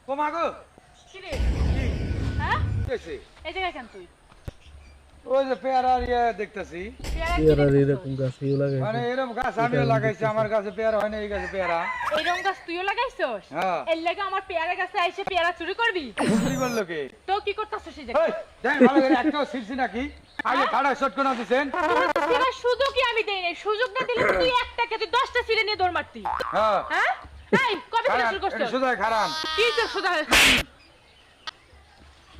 ও মা গো কি রে? হ্যাঁ? কেছে এই জায়গায় কেন তুই? ওই যে পেয়ারা ইয়ে দেখতেছি পেয়ারা এরকম গাছও লাগাইছে। মানে এরকম গাছ আমিও লাগাইছি আমার কাছে পেয়ারা হয় না এই গাছে পেয়ারা এইরকম গাছ তুইও লাগাইছস? হ্যাঁ এর লাগে আমার পেয়ারা গাছে আইসে পেয়ারা চুরি করবি? চুরি করলো কে তো কি করতেছস এই ওই জায়গায়? দেখ ভালো করে একটাও ছিড়ছি নাকি আগে খাড়া শট করে দিছেন তোরা সুযোগই আমি দেই নাই, সুযোগ না দিলে তুই একটাকে তুই 10টা ছিঁড়ে নিয়ে দৌড় মারতি। হ্যাঁ হ্যাঁ? এই কবে থেকে শুরু এটা করছস? শুধু খারাপ কি তোর সুদা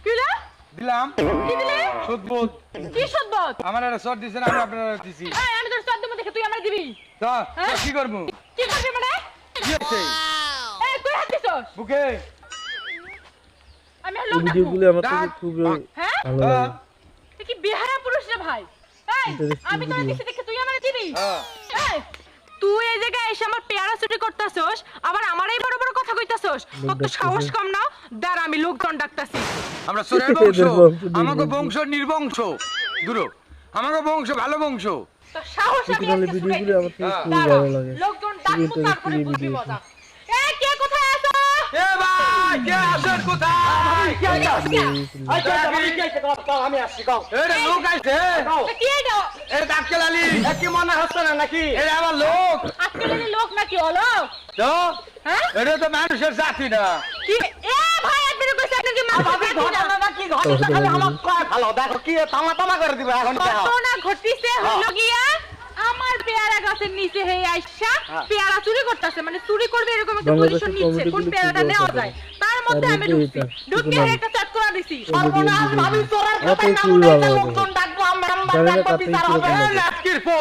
কি রে? দিলাম কি দিলে? সুদবুদ কি সুদবত? আমার একটা শট দিছেন আমি আপনার দিছি এই আমি তোর সদ্য দেখে তুই আমায় দিবি? তা হ্যাঁ? কি করবো কি করবি মানে? কি হচ্ছে এই কই হাত দিছস? বুকে আমি আর এই লোক ডাকবো। ভিডিওগুলো আমার কাছে খুব হ্যাঁ? ভালো হ্যাঁ লাগে। তুই কি বেহারা পুরুষ রে ভাই? এই Interesting আমি তোর video. দিছি দেখে তুই আমারে দিবি? হ্যাঁ এই তুই এই জায়গায় এসে আমার পেয়ারা চুরি করতাছস, আবার আমারই বড় বড় কথা কইতাছস। তোর তো সাহস কম না? দাঁড়া আমি লোকজন ডাকতাছি। আমরা সোরের বংশ এদের বংশ আমাকে বংশ নির্বংশ দূর আমাকে বংশ ভালো বংশ তোর সাহস আমি টিপিক্যালি আজকে ভিডিওগুলো আমার কাছে খুব দাঁড়া, ভালো লাগে। লোকজন খুবই ডাকবো তারপরে interesting বুঝবি video। মজা। এই কে কোথায় আছো? এ ভাই কে আসেন কোথায় আমি আসছি কও এটা লোক আইছে এটা কি এটা? এটা ডাক্তার আলী কি মনে হচ্ছে না নাকি এটা আমার লোক আজকে যদি লোক নাকি অলোক? তো হ্যাঁ? এটা তো মানুষের জাতি না কি এ ভাই আপনি কইছেন আপনি কি মাথা ভাবি ঘটনাটা কি ঘটনা খালি আমার কয় ভালো দেখো কি তামা তামা করে দিবে এখন দেখো ঘটনা ঘটিছে হলো গিয়া আমার পেয়ারা গাছের নিচে হে আইসা পেয়ারা চুরি করতেছে, মানে চুরি করবে এরকম একটা বাংলাদেশের পজিশন নিচ্ছে কোন comedy পেয়ারাটা গুলো নেওয়া খুব যায় তার মধ্যে আমি তার ঢুকছি মধ্যে ঢুকে এটা, একটা চাট করে দিছি। সর্বনাশ ভাবি চোরের আমার কথাই তো নাম খুবই নেই ভালো লাগে। লোকজন ডাকবো আমরা জানি না ডাকবো কাতে বিচার কিরকম হবে লাগে। লাটকির পো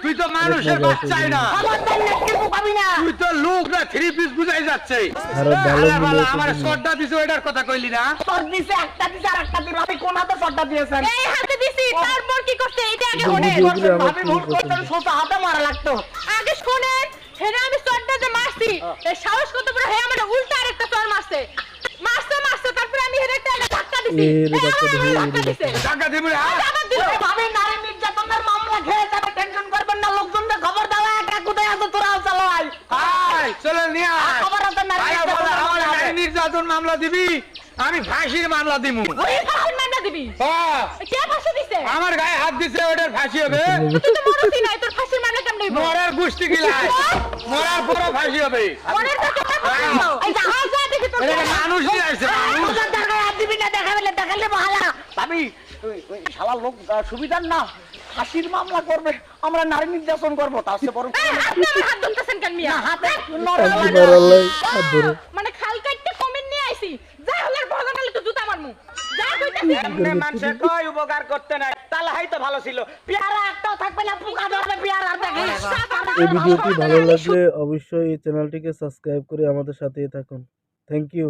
তুই তো মানুষের বাচ্চাই না আমার তাই না কিছু পাবি না তুই তো লোক না থ্রি পিস বুঝাই যাচ্ছে আরে ভালো আরে বালা, মিলে আমার তো শটটা দিছো এটার কথা কইলি না তোর দিছে একটা দিছে আর একটা দিছে আপনি কোন হাতে শটটা দিয়েছেন এই হাতে দিছি তারপর কি করছে এটা আগে এই শুনেন। ভিডিওগুলো আমার ভাবি খুবই ভুল করতেন পছন্দ। সোজা হাতে মারা লাগতো আগে শুনেন হেরে আমি চটটা যে মারছি এই সাহস কত বড় হে আমার উল্টা আরেকটা চড় মারছে মারছে তারপর আমি হেরে একটা ধাক্কা দিছি। এরে এই ধাক্কা আমার দিছে, ধাক্কা এরে দিছে। টাকা দিবি না আমার দিছে। ওরে ভাবি নারী নির্যাতনের মামলা খেয়ে যাবে টেনশন করবেন না লোকজনকে খবর দেওয়া একা কোথায় আছো তোরা চালাই আয় চলে নিয়ে আয় খবর আছে নারী আয় বলে, নির্যাতনের আমার মামলা নারী হবে। নির্যাতন মামলা দিবি আমি ফাঁসির মামলা দিমু ওই ফাঁসির মামলা দিবি? হ্যাঁ, কে ফাঁসি দিছে? আমার গায়ে হাত দিছে ওটার ফাঁসি হবে তুই তো মরতি নাই তোর ফাঁসির মামলা কেমন হইব? মরার গোষ্ঠী গিলায় মরার পরে ফাঁসি হবে মনের থেকে ফাঁসি এই যে আজ যা দেখি তোর এটা মানুষ নিয়ে আসছে মানুষ তোদের দেখায় হাত দিবি না দেখালে ভালা ভাবি ওই শালা লোক সুবিধার না ফাঁসির মামলা করবে আমরা নারী নির্যাতন করবো তার চেয়ে বড় এই আপনি আমার হাত ধরতেছেন কেন মিয়া? হাতে শান্তি বাড়ালাই হাত ধরে। মানে খাল কাটতে কমেন্ট নিয়ে আইছি যা হলার ভগবান হলে তো জুতা মারমু যা কইতাছি এমনে মানুষের কয় উপকার করতে নাই তাহলে হয়তো ভালো ছিল পেয়ারা একটাও থাকবে না পোকা ধরবে পেয়ারা দেখে এই ভিডিওটি ভালো লাগলে অবশ্যই এই চ্যানেলটিকে সাবস্ক্রাইব করে আমাদের সাথেই থাকুন। Thank you.